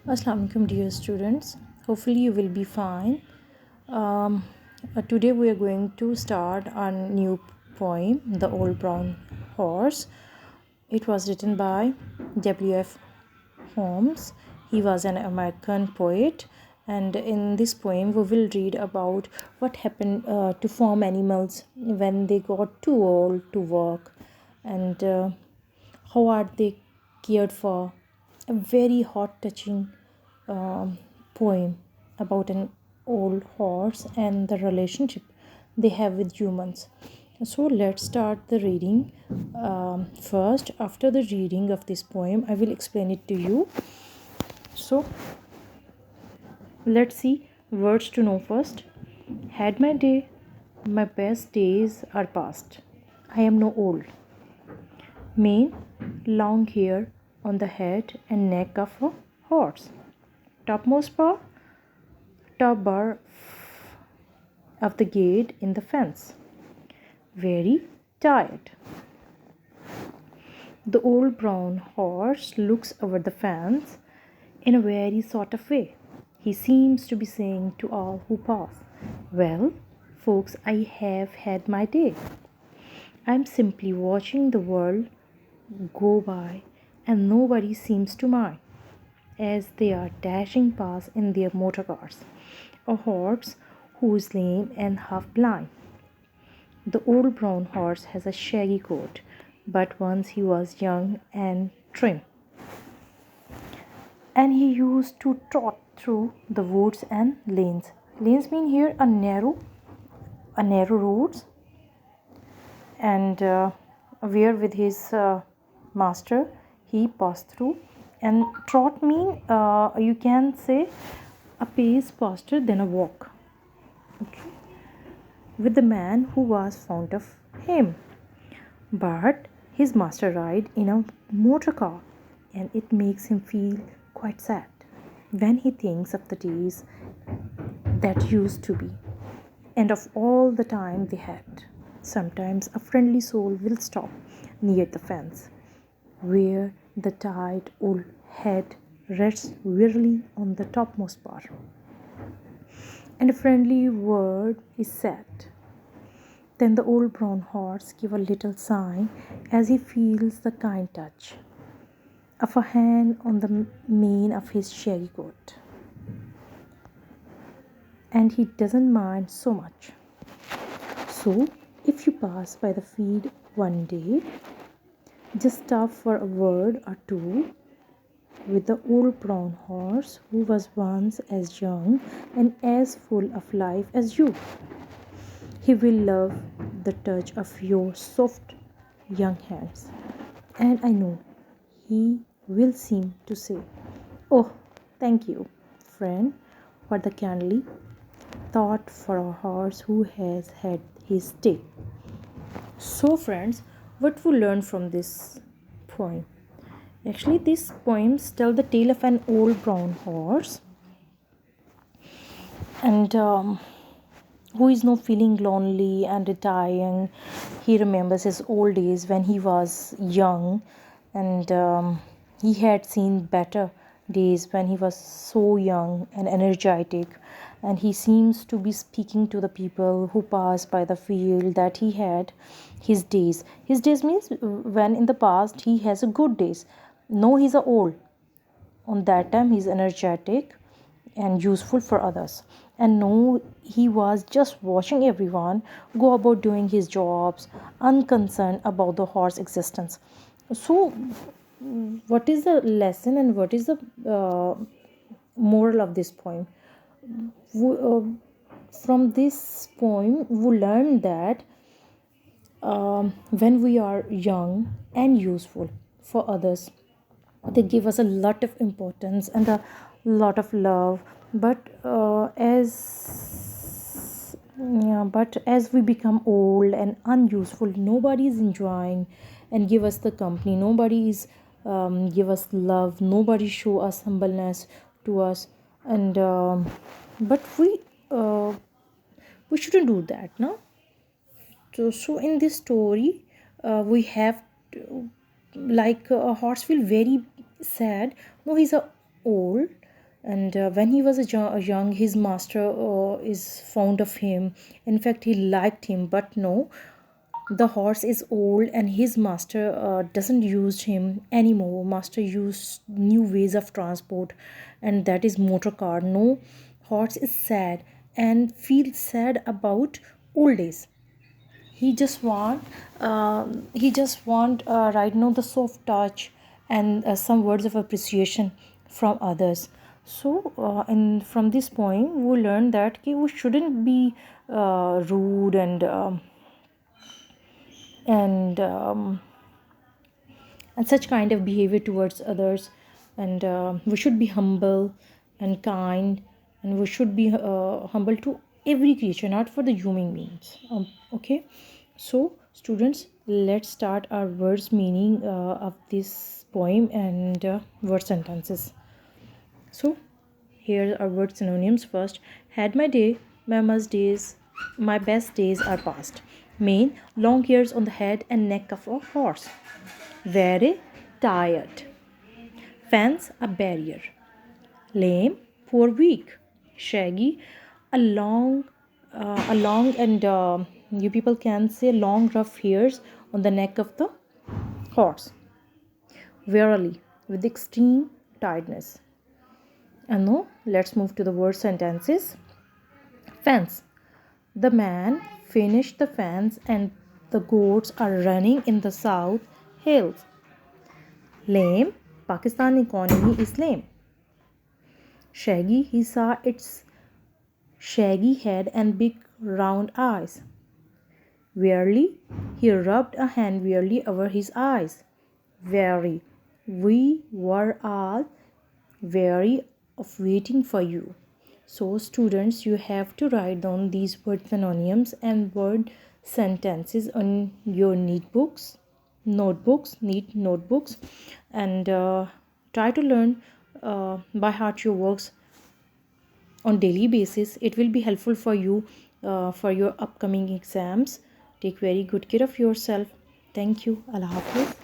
Assalamu alaikum, dear students. Hopefully, you will be fine. Um, Today, we are going to start a new poem, The Old Brown Horse. It was written by W.F. Holmes. He was an American poet, and in this poem, we will read about what happened to farm animals when they got too old to work, and how are they cared for. A very heart touching poem about an old horse and the relationship they have with humans. So let's start the reading. First, after the reading of this poem, I will explain it to you. So let's see words to know first. Had my day, my best days are past. I am no old. Mane, long hair on the head and neck of a horse. Topmost bar, top bar of the gate in the fence. Very tired. The old brown horse looks over the fence in a very sort of way. He seems to be saying to all who pass, "Well, folks, I have had my day. I'm simply watching the world go by, and nobody seems to mind as they are dashing past in their motor cars. A horse who is lame and half blind. The old brown horse has a shaggy coat, but once he was young and trim, and he used to trot through the woods and lanes. Lanes mean here a narrow roads, and where with his master he passed through. And trot mean you can say a pace faster than a walk. Okay, with the man who was fond of him. But his master ride in a motor car, and it makes him feel quite sad when he thinks of the days that used to be and of all the time they had. Sometimes a friendly soul will stop near the fence where the tired old head rests wearily on the topmost bar, and a friendly word is said. Then the old brown horse gives a little sigh as he feels the kind touch of a hand on the mane of his shaggy coat. And he doesn't mind so much. So, if you pass by the field one day, just stop for a word or two with the old brown horse who was once as young and as full of life as you. He will love the touch of your soft young hands. And I know he will seem to say, "Oh, thank you, friend, for the kindly thought for a horse who has had his day." So, friends, what we learn from this poem? Actually, these poems tell the tale of an old brown horse and who is now feeling lonely and retiring. He remembers his old days when he was young, and he had seen better days when he was so young and energetic. And he seems to be speaking to the people who pass by the field that he had his days. His days means when in the past he has a good days. No, he's a old. On that time, he's energetic and useful for others. And no, he was just watching everyone go about doing his jobs, unconcerned about the horse existence. So, what is the lesson and what is the moral of this poem? From this poem, we learn that when we are young and useful for others, they give us a lot of importance and a lot of love. But as we become old and unuseful, nobody is enjoying and give us the company. Nobody is give us love. Nobody show us humbleness to us. And but uh, we shouldn't do that, no. So in this story, we have to, like a horse feel very sad. No, he's a old, And when he was young, his master is fond of him. In fact, he liked him. But no, the horse is old and his master doesn't use him anymore. Master used new ways of transport, and that is motor car. No, horse is sad and feels sad about old days. He just want right now the soft touch and some words of appreciation from others. So and from this point we learn that we shouldn't be rude and and such kind of behavior towards others, and we should be humble and kind, and we should be humble to every creature, not for the human beings. Okay, so students, let's start our words meaning of this poem and word sentences. So here are word synonyms. First, had my day, my best days are past. Mane, long hairs on the head and neck of a horse. Very tired. Fence, a barrier. Lame, poor, weak. Shaggy, a long and you people can say long rough hairs on the neck of the horse. Wearily, with extreme tiredness. And now let's move to the word sentences. Fence. The man finished the fence and the goats are running in the south hills. Lame. Pakistan economy is lame. Shaggy. He saw its shaggy head and big round eyes. Wearily. He rubbed a hand wearily over his eyes. Weary. We were all weary of waiting for you. So students, you have to write down these word synonyms and word sentences on your neat notebooks, and try to learn by heart your works on daily basis. It will be helpful for you for your upcoming exams. Take very good care of yourself. Thank you. Allah Hafiz.